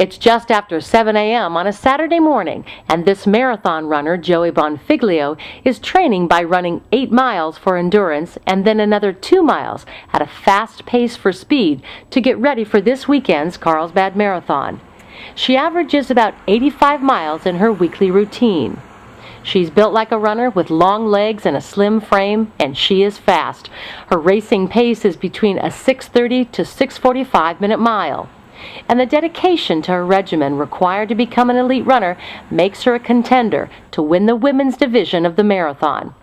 It's just after 7 a.m. on a Saturday morning, and this marathon runner, Joey Bonfiglio, is training by running 8 miles for endurance and then another 2 miles at a fast pace for speed to get ready for this weekend's Carlsbad Marathon. She averages about 85 miles in her weekly routine. She's built like a runner with long legs and a slim frame, and she is fast. Her racing pace is between a 6:30 to 6:45-minute mile. And the dedication to her regimen required to become an elite runner makes her a contender to win the women's division of the marathon.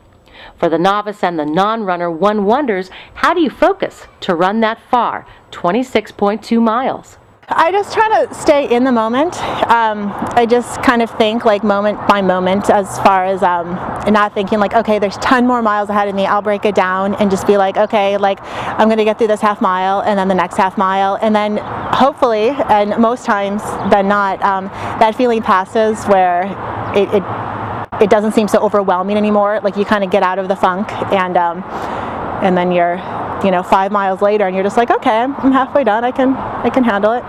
For the novice and the non-runner, one wonders, how do you focus to run that far, 26.2 miles? I just try to stay in the moment. I just kind of think like moment by moment, as far as not thinking like, okay, there's 10 more miles ahead of me, I'll break it down and just be like, okay, like I'm going to get through this half mile and then the next half mile, and then hopefully, and most times than not, that feeling passes where it doesn't seem so overwhelming anymore. Like you kind of get out of the funk, and then you're 5 miles later and you're just like, okay, I'm halfway done, I can handle it.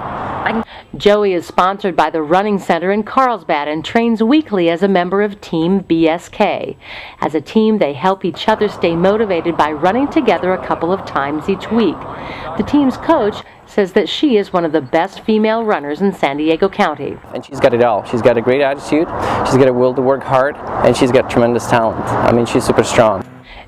Joey is sponsored by the Running Center in Carlsbad and trains weekly as a member of Team BSK. As a team, they help each other stay motivated by running together a couple of times each week. The team's coach says that she is one of the best female runners in San Diego County. And she's got it all. She's got a great attitude, she's got a will to work hard, and she's got tremendous talent. I mean, she's super strong.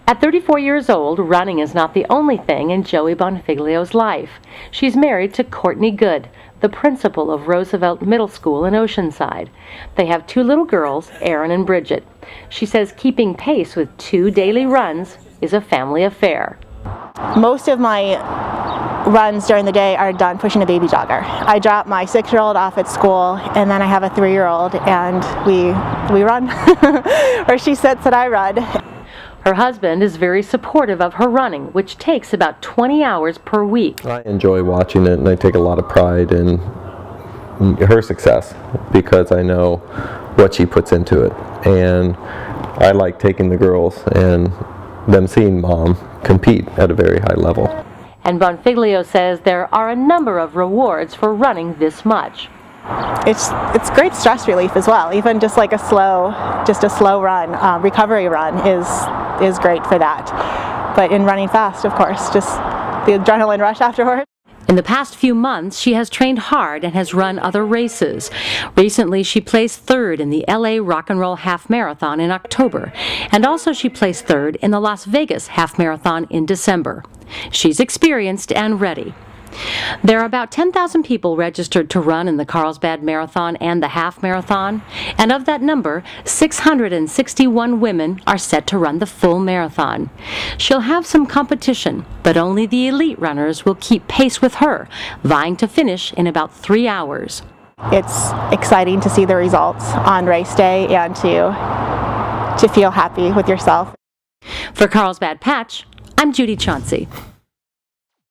At 34 years old, running is not the only thing in Joey Bonfiglio's life. She's married to Courtney Good, the principal of Roosevelt Middle School in Oceanside. They have 2 little girls, Erin and Bridget. She says keeping pace with 2 daily runs is a family affair. Most of my runs during the day are done pushing a baby jogger. I drop my 6-year-old off at school, and then I have a 3-year-old, and we run. Or she sits and I run. Her husband is very supportive of her running, which takes about 20 hours per week. I enjoy watching it, and I take a lot of pride in her success because I know what she puts into it. And I like taking the girls and them seeing Mom compete at a very high level. And Bonfiglio says there are a number of rewards for running this much. It's great stress relief as well. Even just like a slow run, recovery run is great for that. But in running fast, of course, just the adrenaline rush afterward. In the past few months, she has trained hard and has run other races. Recently, she placed 3rd in the LA Rock and Roll Half Marathon in October, and also she placed 3rd in the Las Vegas Half Marathon in December. She's experienced and ready. There are about 10,000 people registered to run in the Carlsbad Marathon and the Half Marathon, and of that number, 661 women are set to run the full marathon. She'll have some competition, but only the elite runners will keep pace with her, vying to finish in about 3 hours. It's exciting to see the results on race day and to feel happy with yourself. For Carlsbad Patch, I'm Judy Chauncey.